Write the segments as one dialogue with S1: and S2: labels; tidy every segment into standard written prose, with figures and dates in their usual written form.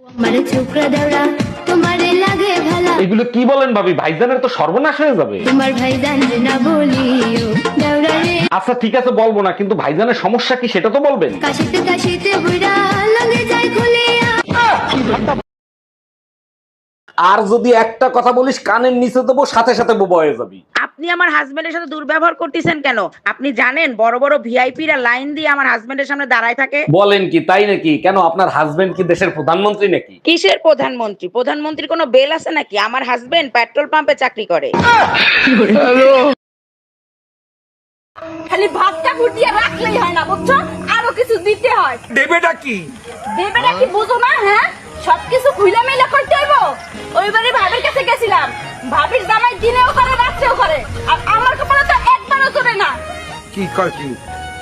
S1: মানে ছোকরা দেওড়া তোমারে লাগে ভালা।
S2: এগুলো কি বলেন ভাবি? ভাইজানের তো সর্বনাশ হয়ে যাবে।
S1: তোমার ভাইজান রে না বলিও দেওড়া রে।
S2: আচ্ছা ঠিক আছে, বলবো না, কিন্তু ভাইজানের সমস্যা কি সেটা তো বলবেন।
S1: কাশিতে কাশিতে বুড়া লাগে যায় খুলিয়া।
S2: আর যদি একটা কথা বলিস কানের নিচে দেবো, সাথে সাথে বোবা হয়ে যাবি।
S3: আপনি আমার হাজবেন্ডের সাথে দুর্ব্যবহার করতেছেন কেন? আপনি জানেন বড় বড় ভিআইপিরা লাইন দিয়ে আমার হাজবেন্ডের সামনে দাঁড়ায় থাকে?
S2: বলেন কি? তাই নাকি? কেন, আপনার হাজবেন্ড কি দেশের প্রধানমন্ত্রী নাকি?
S3: কিসের প্রধানমন্ত্রী? প্রধানমন্ত্রীর কোনো বেল আছে নাকি? আমার হাজবেন্ড পেট্রোল পাম্পে চাকরি করে।
S4: খালি ভাতটা ফুটিয়ে রাখলেই হয় না, বুঝছো? আরো কিছু দিতে হয়।
S5: দেবেটা কি?
S4: দেবেটা কি বুঝো না? হ্যাঁ, সবকিছু খুইলা মেলা করতে হইব। ওইবারে ভাবির কাছে গেছিলাম, ভাবির জামাই দিনেও করে রাত্রেও করে, আর আমার কপালে তো একবারও চলে না।
S5: কি কয় কি?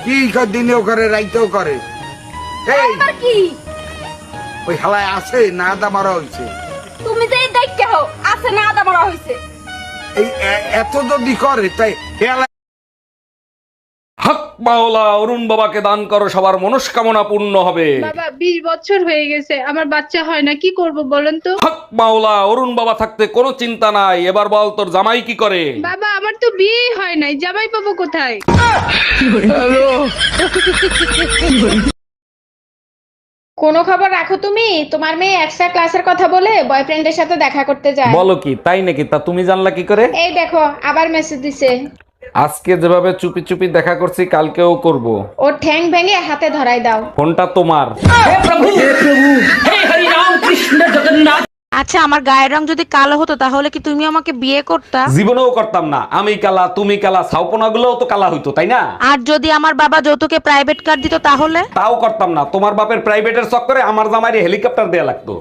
S5: কি কয় দিনেও করে রাইতেও করে? এই
S4: একবার কি
S5: ওই হালায় আছে না আদা মারা হইছে?
S4: তুমি যে দেখতে হও আছে না আদা মারা হইছে।
S5: এই এত যদি করে তাই হেলা
S2: হক মাওলা, অরুণ বাবাকে দান করো, সবার মনস্কামনা পূর্ণ হবে।
S6: বাবা 20 বছর হয়ে গেছে আমার বাচ্চা হয় না, কি করব বলেন তো?
S2: হক মাওলা, অরুণ বাবা থাকতে কোনো চিন্তা নাই। এবার বল তোর জামাই কি করে?
S6: বাবা আমার তো বিয়ে হয় নাই, জামাই পাবো কোথায়?
S7: কোনো খবর রাখো তুমি? তোমার মেয়ে এক্সট্রা ক্লাসের কথা বলে বয়ফ্রেন্ডের সাথে দেখা করতে যায়।
S2: বলো কি? তাই নাকি? তা তুমি জানলা কি করে?
S7: এই দেখো আবার মেসেজ দিছে।
S2: আজকে যেভাবে চুপি চুপি দেখা করছি কালকেও করব।
S7: ওর ঠ্যাং ভেঙে হাতে ধরাই দাও।
S2: ফোনটা তোমার।
S3: আচ্ছা, আমার গায়ের রং যদি কালো হতো তাহলে কি তুমি আমাকে বিয়ে করতা?
S2: জীবনেও করতাম না। আমি কালা, তুমি কালা, ছাউপনা গুলোও তো কালা হইতো, তাই না?
S3: আর যদি আমার বাবা যৌতুকে প্রাইভেট কার দিত তাহলে?
S2: তাও করতাম না। তোমার বাপের প্রাইভেটের চক্করে আমার জামাইরে হেলিকপ্টার দেয়া লাগতো।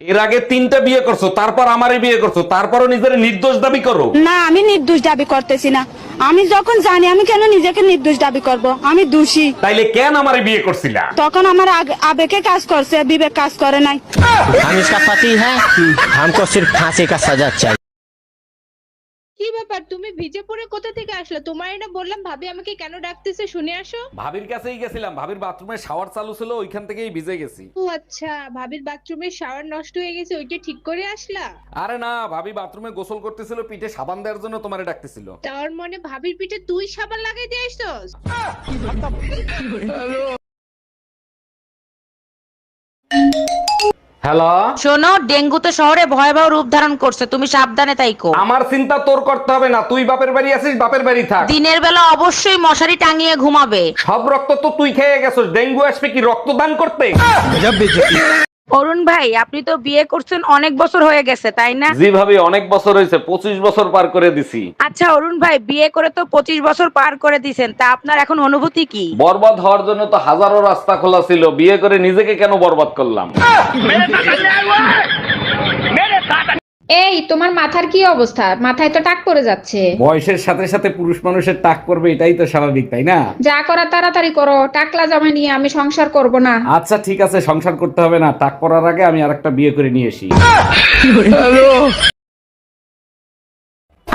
S2: এর আগে 3টা বিয়ে করছো, তারপর আমারে বিয়ে করছো, তারপরও নিজের নির্দোষ দাবি করো।
S8: না, আমি নির্দোষ দাবি করতেছি না। আমি যখন জানি, আমি কেন নিজেকে নির্দোষ দাবি করব? আমি দোষী।
S2: তাইলে কেন আমারে বিয়ে করছিলা?
S8: তখন আমার আবেগে কাজ করছে, বিবেক কাজ করে নাই।
S9: हम इसका पति है, हमको सिर्फ फांसी का सजा चाहिए।
S6: কি ব্যাপার, তুমি ভিজে পড়ে কোথা থেকে আসলে? তোমার না বললাম ভাবি আমাকে কেন ডাকতেছে, শুনে আসো।
S2: ভাবির কাছেই গেছিলাম, ভাবির বাথরুমে শাওয়ার চালু ছিল, ওইখান থেকেই ভিজে গেছি।
S6: ও আচ্ছা, ভাবির বাথরুমের শাওয়ার নষ্ট হয়ে গেছে, ওইটা ঠিক করে আসলা?
S2: আরে না, ভাবি বাথরুমে গোসল করতেছিল, পিঠে সাবান দেওয়ার জন্য তোমারে ডাকতেছিল।
S6: তার মানে ভাবির পিঠে তুই সাবান লাগাই দিয়ে আসছস?
S2: হ্যালো,
S3: শোনো, ডেঙ্গু তো শহরে ভয়াবহ রূপ ধারণ করছে, তুমি সাবধানে তাইকো।
S2: আমার চিন্তা তোর করতে হবে না। তুই বাপের বাড়ি আছিস, বাপের বাড়ি থাক।
S3: দিনের বেলা অবশ্যই মশারি টাঙিয়ে ঘুমাবে।
S2: সব রক্ত তো তুই খেয়ে গেছিস, ডেঙ্গু আসবে কি রক্তদান করতে?
S3: অরুণ ভাই, আপনি তো বিয়ে করছেন অনেক বছর হয়ে গেছে, তাই না?
S2: জি ভাবি, অনেক বছর হয়েছে, 25 বছর পার করে দিছি।
S3: আচ্ছা অরুণ ভাই, বিয়ে করে তো 25 বছর পার করে দিছেন, তা আপনার এখন অনুভূতি কি?
S2: বরবাদ হওয়ার জন্য তো হাজারো রাস্তা খোলা ছিল, বিয়ে করে নিজেকে কেন বরবাদ করলাম?
S7: এই তোমার মাথার কি অবস্থা? মাথায় তো টাক পড়ে যাচ্ছে।
S2: বয়সের সাথে সাথে পুরুষ মানুষের টাক করবে, এটাই তো স্বাভাবিক, তাই না?
S7: যা করা তাড়াতাড়ি করো, টাকলা জামা নিয়ে আমি সংসার করব না।
S2: আচ্ছা ঠিক আছে, সংসার করতে হবে না। টাক পড়ার আগে আমি আরেকটা বিয়ে করে নিয়ে আসি।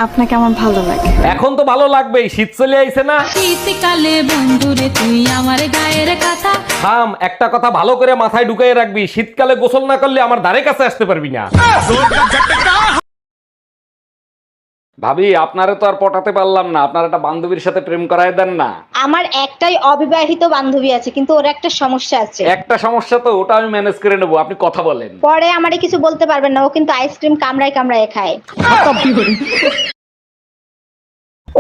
S8: আপনাকে আমার ভালো লাগে।
S2: এখন তো ভালো লাগবেই, শীত চলে আইছে না?
S1: শীতকালে বন্ধুরে তুই আমার গায়ের কথা।
S2: থাম, একটা কথা ভালো করে মাথায় ঢুকাই রাখবি, শীতকালে গোসল না করলে আমার ধারে কাছে আসতে পারবি না। ভাবি, আপনারে তো আর পটাতে পারলাম না, আপনার একটা বান্ধবীর সাথে প্রেম করায় দেন না।
S10: আমার একটাই অবিবাহিত বান্ধবী আছে, কিন্তু ওর একটা সমস্যা আছে।
S2: একটা সমস্যা তো, ওটা আমি ম্যানেজ করে নেবো, আপনি কথা বলেন।
S10: পরে আমারে কিছু বলতে পারবেন না, ও কিন্তু আইসক্রিম কামড়ায় কামড়ায় খায়।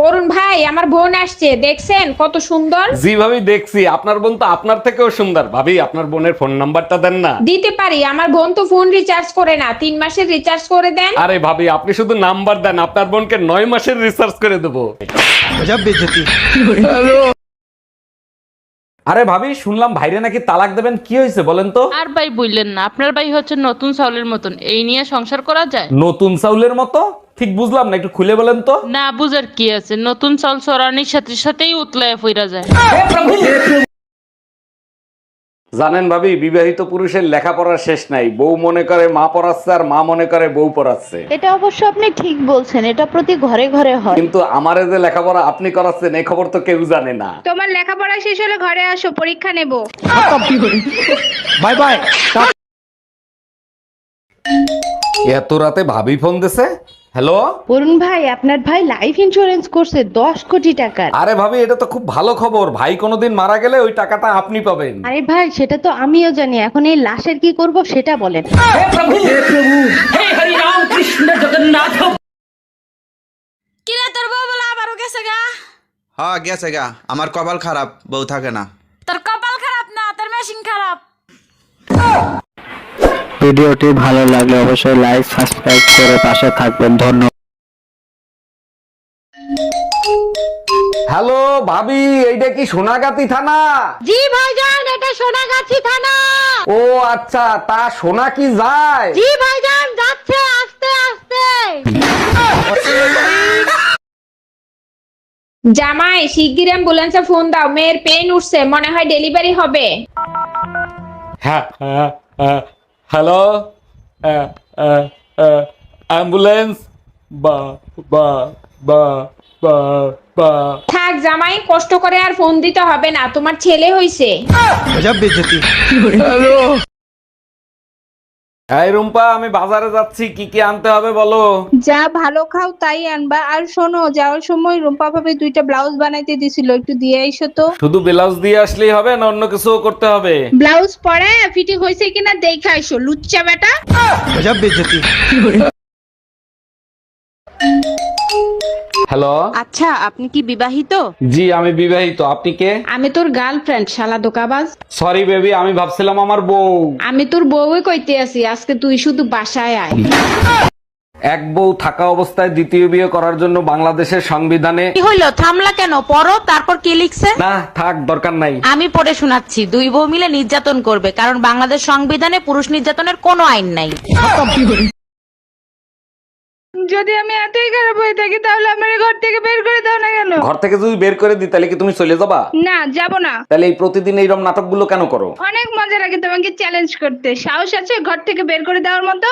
S7: অরুণ ভাই, আমার বোন আসছে, দেখছেন কত সুন্দর?
S2: জি ভাবি দেখছি, আপনার বোন তো আপনার থেকেও সুন্দর। ভাবি, আপনার বোনের ফোন নাম্বারটা দেন না।
S7: দিতে পারি, আমার বোন তো ফোন রিচার্জ করে না, 3 মাসের রিচার্জ করে দেন।
S2: আরে ভাবি, আপনি শুধু নাম্বার দেন, আপনার বোনকে 9 মাসের রিসার্চ করে দেবো। আরে ভাবি, শুনলাম ভাইরে নাকি তালাক দেবেন, কি হয়েছে বলেন তো?
S6: আর ভাই বললেন না, আপনার ভাই হচ্ছে নতুন চাউলের মতন, এই নিয়ে সংসার করা যায়?
S2: নতুন চাউলের মতো? ঠিক বুঝলাম না, একটু খুলে বলেন তো।
S6: না বুঝার কি আছে, নতুন চাউল চড়ানির সাথে সাথেই উতলায় ফিরা যায়।
S2: জানেন ভাবি, বিবাহিত পুরুষের লেখাপড়ার শেষ নাই। বউ মনে করে মা পড়াচ্ছে, আর মা মনে করে বউ পড়াচ্ছে।
S10: এটা অবশ্য আপনি ঠিক বলছেন, এটা প্রতি ঘরে ঘরে হয়।
S2: কিন্তু আমারে যে লেখাপড়া আপনি করাচ্ছেন, এই খবর তো কেউ জানে না।
S6: তোমার লেখাপড়া শেষ হলে ঘরে আসো, পরীক্ষা নেব।
S9: Bye bye.
S2: এত রাতে ভাবি ফোন দিছে। হ্যালো
S6: অরুণ ভাই, আপনার ভাই লাইফ ইন্স্যুরেন্স করছে 10 কোটি টাকার।
S2: আরে ভাবি, এটা তো খুব ভালো খবর। ভাই কোনোদিন মারা গেলে ওই টাকাটা আপনি পাবেন।
S6: আরে ভাই, সেটা তো আমিও জানি, এখন এই লাশের কি করব সেটা বলেন।
S4: কিরে তোর বউ বলে আবারও গেছে গা?
S5: হ্যাঁ গেছে গা, আমার কপাল খারাপ, বউ থাকে না।
S4: তোর কপাল খারাপ না, তোর মেশিন খারাপ।
S9: ভিডিওটি ভালো লাগলে অবশ্যই লাইক সাবস্ক্রাইব করে পাশে থাকবেন। ধন্যবাদ।
S2: হ্যালো ভাবি, এইটা কি সোনাগাতি থানা?
S8: জি ভাইজান, এটা সোনাগাছি থানা।
S2: ও আচ্ছা, তা সোনা কি যায়?
S8: জি ভাইজান, যাচ্ছে আস্তে আস্তে।
S7: জামাই, শিগগির অ্যাম্বুলেন্সে ফোন দাও, মেয়ের পেন উঠছে, মনে হয় ডেলিভারি হবে।
S2: হ্যাঁ হ্যালো, অ্যাম্বুলেন্স বা বা বা বা বা।
S7: থাক জামাই, কষ্ট করে আর ফোন দিতে হবে না, তোমার ছেলে হইছে।
S2: এই রুম্পা, আমি বাজারে যাচ্ছি, কি কি আনতে হবে বলো?
S6: যা ভালো খাও তাই আনবা। আর শোনো, যাওয়ার সময় রুম্পা ভাবে 2টা ব্লাউজ বানাইতে দিছিল, একটু দিয়ে আইসো তো।
S2: শুধু ব্লাউজ দিয়ে আসলেই হবে না অন্য কিছু করতে হবে?
S6: ব্লাউজ পরে ফিটিং হয়েছে কিনা দেখে আইসো, লুচ্চা বেটা।
S2: হ্যালো,
S3: আচ্ছা, আপনি কি বিবাহিত?
S2: জি আমি বিবাহিত। আপনি কে?
S7: আমি তোর গার্লফ্রেন্ড, শালা দোকাবাজ।
S2: সরি বেবি, আমি ভাবছিলাম আমার বউ।
S7: আমি তোর বউই কইতে আছি, আজকে তুই শুধু বাসায় আয়।
S2: এক বউ থাকা অবস্থায় দ্বিতীয় বিয়ে করার জন্য বাংলাদেশের সংবিধানে।
S3: কি হইলো, থামলা কেন? পড়ো, তারপর কি লিখছে?
S2: না থাক, দরকার নাই।
S3: আমি পড়ে শোনাচ্ছি। 2 বউ মিলে নির্যাতন করবে, কারণ বাংলাদেশ সংবিধানে পুরুষ নির্যাতনের কোনো আইন নাই।
S6: যদি আমি এতই খারাপ হয়ে থাকি তাহলে আমার ঘর থেকে বের করে দাও না কেন?
S2: ঘর থেকে যদি বের করে দিই তাহলে কি তুমি চলে যাবা?
S6: না, যাব না।
S2: তাহলে এই প্রতিদিন এইরকম নাটকগুলো কেন করো?
S6: অনেক মজা লাগে তোমাকে চ্যালেঞ্জ করতে। সাহস আছে ঘর থেকে বের করে দেওয়ার মতো?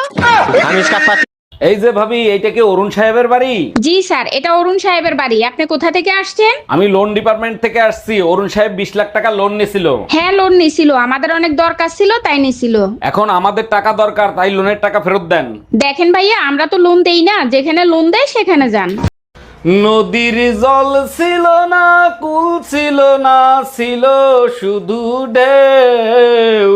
S9: हम इसका पति।
S2: এই যে ভাবি, এইটা কি অরুণ সাহেবের বাড়ি?
S7: জি স্যার, এটা অরুণ সাহেবের বাড়ি। আপনি কোথা থেকে আসছেন?
S2: আমি লোন ডিপার্টমেন্ট থেকে আসছি। অরুণ সাহেব 20 লাখ টাকা লোন নিয়েছিল।
S7: হ্যাঁ, লোন নিছিল, আমাদের অনেক দরকার ছিল তাই নিছিল।
S2: এখন আমাদের টাকা দরকার, তাই লোনের টাকা ফেরত দেন।
S7: দেখেন ভাইয়া, আমরা তো লোন দেই না, যেখানে লোন দেয় সেখানে যান।
S2: নদীর জল ছিল না, কুল ছিল না, ছিল শুধু ঢেউ।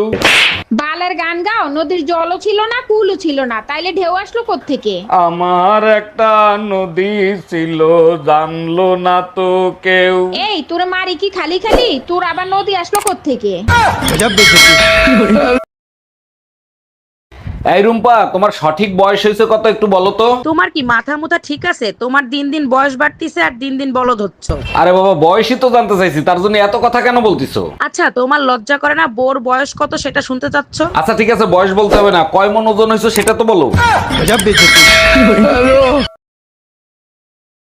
S7: বালের গান গাও, নদীর জলও ছিল না, কুলও ছিল না, তাইলে ঢেউ আসলো কোত্থেকে?
S2: আমার একটা নদী ছিল, জানলো না তো কেউ।
S7: এই তোরে মারি কি খালি খালি? তোর আবার নদী আসলো কোত্থেকে?
S2: এই রুম্পা, তোমার সঠিক বয়স হয়েছে কত একটু বলো তো?
S3: তোমার কি মাথা মুথা ঠিক আছে? তোমার দিন দিন বয়স বাড়তিছে আর দিন দিন বলদ হচ্ছ।
S2: আরে বাবা, বয়সই তো জানতে চাইছি, তার জন্য এত কথা কেন বলতিছো?
S3: আচ্ছা, তোমার লজ্জা করে না বোর বয়স কত সেটা শুনতে চাচ্ছ?
S2: আচ্ছা ঠিক আছে, বয়স বলতে হবে না, কয় মন ওজন হয়েছে সেটা তো বলো।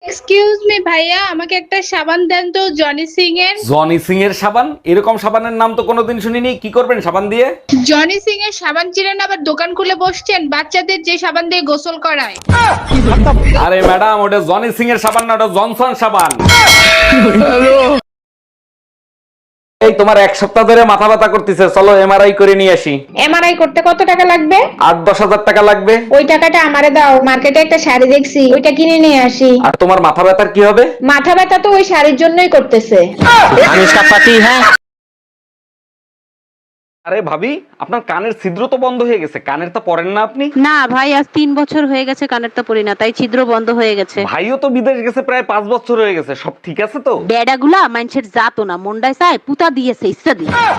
S6: এক্সকিউজ মি ভাইয়া, আমাকে একটা সাবান দেন তো, জনি সিং এর।
S2: জনি সিং এর সাবান? এরকম সাবানের নাম তো কোনোদিন শুনিনি। কি করবেন সাবান দিয়ে?
S6: জনি সিং এর সাবান চিনেন? আবার দোকান খুলে বসছেন, বাচ্চাদের যে সাবান দিয়ে গোসল করায়।
S2: আরে ম্যাডাম, ওটা জনি সিং এর সাবান না, ওটা জনসন সাবান। এই তোমার 1 সপ্তাহ ধরে মাথা ব্যথা করতেছে, চলো এমআরআই করে নিয়ে আসি।
S7: এমআরআই করতে কত টাকা লাগবে?
S2: 8-10 হাজার টাকা লাগবে।
S7: ওই টাকাটা আমারে দাও, মার্কেটে একটা শাড়ি দেখছি, ওইটা কিনে নিয়ে আসি।
S2: আর তোমার মাথা ব্যথার কি হবে?
S7: মাথা ব্যথা তো ওই শাড়ির জন্যই করতেছে।
S9: हम इसका पति है।
S2: আরে ভাবি, আপনার কানের ছিদ্র তো বন্ধ হয়ে গেছে, কানের তো পরেন না আপনি?
S3: না ভাই, আজ 3 বছর হয়ে গেছে কানেরটা পরি না, তাই ছিদ্র বন্ধ হয়ে গেছে।
S2: ভাইও তো বিদেশ গেছে প্রায় 5 বছর হয়ে গেছে, সব ঠিক আছে তো?
S3: বেডাগুলা মানুষের জাতো না, মন্ডায় চায় পুতা দিয়েছে ইচ্ছা দিয়ে।